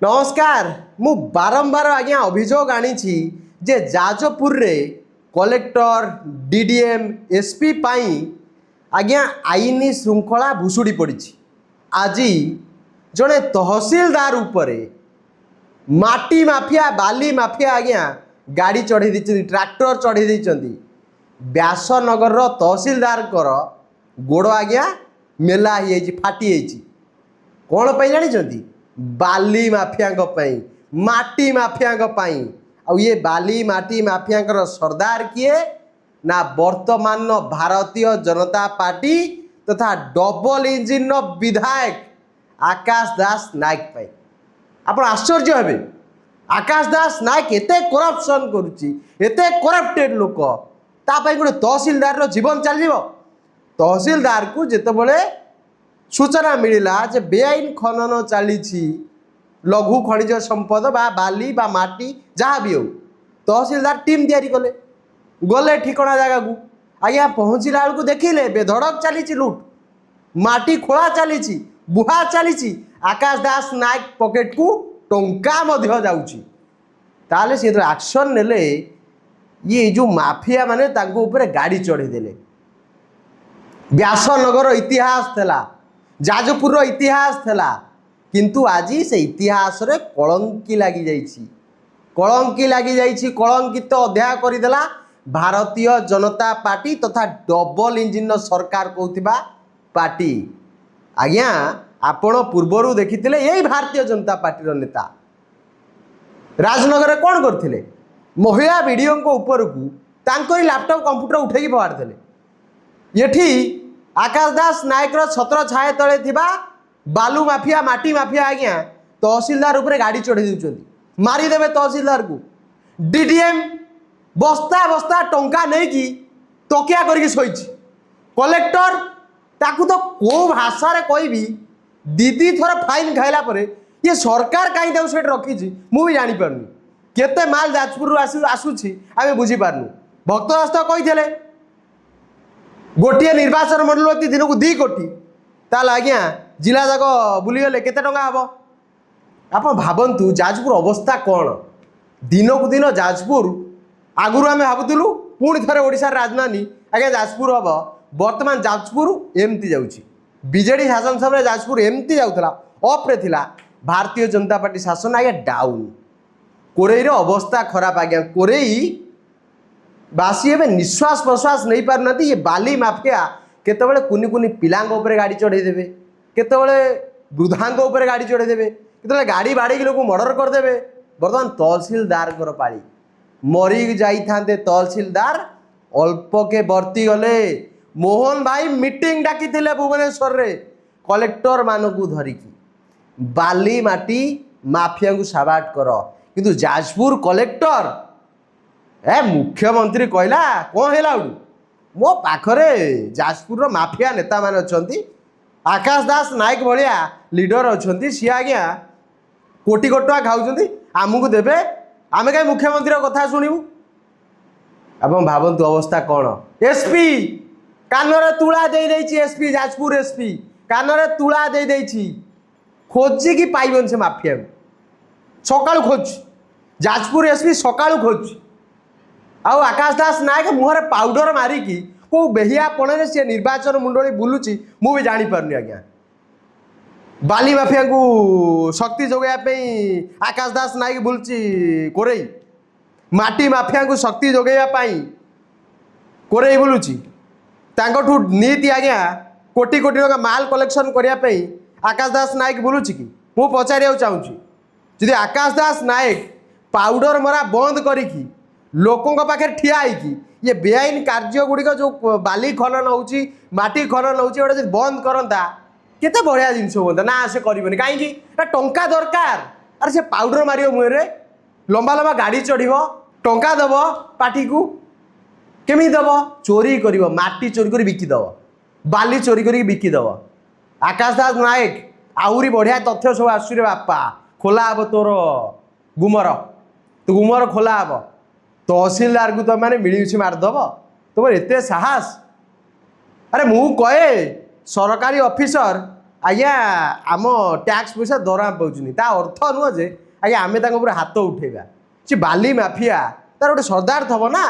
नमस्कार मु बारंबार आज्ञा अभियोग आनी जे जाजपुर रे कलेक्टर डीडीएम एसपी पाई आज्ञा आईनी श्रृंखला भुशुड़ी पड़ी। आज जड़े तहसीलदार उपरे माटी माफिया बाली माफिया आज्ञा गाड़ी चढ़े ट्रैक्टर चढ़े व्यासनगर तहसीलदार गोड़ आज्ञा मेला फाटी कौन पर जानी बाली माफिया माटी माफिया आ ये बाली माटी माफिया सरदार किए ना वर्तमान भारतीय जनता पार्टी तथा डबल इंजिन विधायक आकाश दास नायक पाई आपण आश्चर्य हेबे। आकाश दास नायक एते करप्शन करुच्ची एते करप्टेड लोक तापाई गोटे तहसीलदार जीवन चल तहसीलदार को जितेबले सूचना मिलला जे बेआईन खनन चली लघु खनिज संपद बा बाली बा माटी जहाँ भी हो तहसीलदार टीम तैयारी कले गले ठिकना जगह को आज्ञा पहुँचला बेलू देखिले बेधड़क चली लुट माटी खोला चली बुहा चली आकाश दास नायक पॉकेट को टंका जाऊँगी ताले सी एक्शन नेले ये जो माफिया माने तांको ऊपर गाड़ी चढ़ीदेले। व्यासनगर इतिहास थेला जाजपुर इतिहास थेला किंतु आज से इतिहास रे कलंकी लगी जाइछि कलंकित अध्याय करदेला भारतीय जनता पार्टी तथा डबल इंजिन सरकार कहूथिबा पार्टी। आज्ञा आपण पूर्वर देखिथिले यही भारतीय जनता पार्टी नेता राजनगर कौन करथिले महिला वीडियो ऊपर को तांकोरी लैपटॉप कंप्यूटर उठेकी फवाड़ी ये आकाश दास नायक छत्र छाया तले थिबा बालू माफिया माटी माफिया आज्ञा तहसीलदार उपरे गाड़ी चढ़ी देउछंती मारिदेवे तहसीलदार को डीडीएम बस्ता बस्ता टंका नहीं कि तकिया करके शोची कलेक्टर ताकू तो को भाषा रे कहबी दीदी थोड़ा फाइन खाइला परे ये सरकार कहीं ताऊ सेठ रखी मु भी जानी पारनी केते माल जाजपुर आसुची आमे बुझी पारनु। भक्त दास तो कही गोटे निर्वाचन मंडल दिन को 2 कोटी ताल आज्ञा जिला जाक बुलीगले केते टंका हम आप भावतु जाजपुर अवस्था कौन दिन को दिन जाजपुर आगुरी आम भावुलु पुणी थे ओडिशा राजधानी आज्ञा जाजपुर हम बर्तमान जाजपुर एमती जाऊँगी बीजेडी शासन समय जाजपुर एमती जाऊला अप्रे थिला भारतीय जनता पार्टी शासन आज्ञा डाउन कोरेई अवस्था खराब आज्ञा कोरेई बासी एवं निश्वास प्रश्वास नहीं पार ना ये बाली माफिया केतबले कुनी कुनी पिलांग ऊपर गाड़ी चढ़े देवे केतबले वृद्धांग ऊपर गाड़ी चढ़े देवे केतबले गाड़ी बाड़ी लोक मर्डर करदे। बर्तमान तहसीलदार पाली मरी जाइथांते तहसीलदार अल्प के बर्ती गले मोहन भाई मीटिंग डाकी भुवनेश्वर रे कलेक्टर मानकू धरिकी बाली माटी माफिया को साबाट कर किंतु जाजपुर कलेक्टर ए मुख्यमंत्री कहला कौन है मो पाखरे जाजपुर माफिया नेता मान अच्छा आकाश दास नायक भाया लीडर अच्छा सी आज्ञा कोटी कोटी टका खाऊँ आमको देवे आमे कहीं मुख्यमंत्री कथा शुणु आप भावतु अवस्था कौन एसपी कानरे तुला दे देछि एसपी जाजपुर एसपी कानरे तुला दे देछि खोजिकी पाइबन से माफिया सका खोज जाजपुर एसपी सका खोज आउ आकाश दास नायक मुहर पाउडर मारिकी को बेहिया पणे सी निर्वाचन मुंडली बुलूची मु भी जानी पारनी आज्ञा बाली माफिया को शक्ति जोगाइबा आकाश दास नायक बुलूची कोरेई माटी माफिया को शक्ति जोगाइबा कोरेई बुलूची तांकठू नीति आज्ञा कोटी कोटी टका माल कलेक्शन करने आकाश दास नायक बुलूची कि मु पचारिया चाहूँगी जदि आकाश दास नायक पाउडर मरा बंद करिकी लोकों पाखे ठिया होगी ये बेआईन कार्य गुड़िक जो बाली खनन होची माटी खनन होची गोटे बंद करता केते बढ़िया जिनस हाँ ना से करें कहीं टंका दरकार अरे से पाउडर मार मुहरे लंबा लंबा गाड़ी चढ़ टंका दब पार्टी को केमी दब चोरी कर माटी चोरी कर बिकिदब बाली चोरी कर बिकिदब। आकाश दास नायक आहरी बढ़िया तथ्य सब आसुरे बापा खोला हे तोर गुमर तो गुमर खोला हे तहसीलदार को तो मैंने मिलीमिशी मारदेव तुम एत साहस अरे मु कहे सरकारी ऑफिसर आज्ञा आम टैक्स पैसा दरमा पाँच ता अर्थ नुह जे आज्ञा आम पूरा हाथ उठेगा सी बाली माफिया तार गोटे सरदार थब ना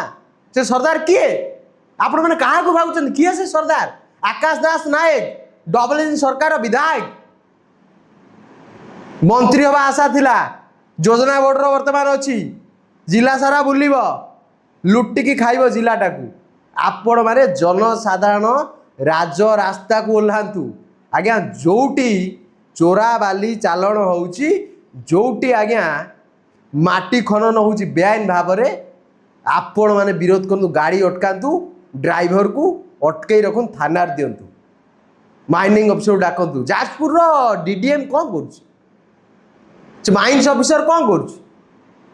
से सरदार किए आपण मैंने क्या भावुं किए से सरदार आकाश दास नायक डबल इंजिन सरकार विधायक मंत्री हवा आशा थिला योजना बोर्डर वर्तमान अच्छी जिला सारा बुलिब लुटिकी खाइब जिलाटा को आपण माने जनसाधारण राज रास्ता को ओह्लांतु आज्ञा जोटी चोरा बाली चालाण होउची जोटी आज्ञा माटी खनन होउची बेआईन भाव में आपण माने विरोध करतु गाड़ी अटकातु ड्राइवर को अटकई रखु थाना दिंतु माइनिंग अफिसर डाकतु जाजपुर डीडीएम कौन कर माइन्स अफिसर कौन कर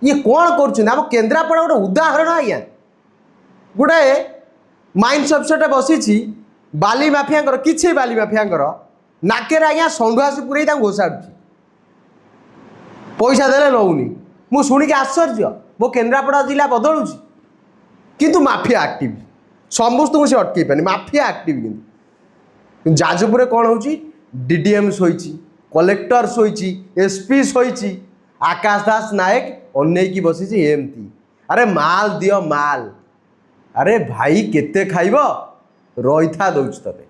ये कौन कर केन्द्रापड़ा गोटे उदाहरण आज्ञा गोटे माइन्स अफिसर बसी बाली माफिया किसी बाली माफिया नाके आज्ञा षंडुआसी पुरे घोषाड़ू पैसा देले नौनी मु शुणिक आश्चर्य मो केन्द्रापड़ा जिला बदलू किंतु माफिया एक्टिव समस्त से अटकई पानी माफिया एक्टिव कि जाजपुर कौन हो डीडीएम शोची कलेक्टर शोची एसपी शोची आकाश दास नायक अनेक बसी एमती अरे माल दियो माल अरे भाई केते खाइब रही था दौच ते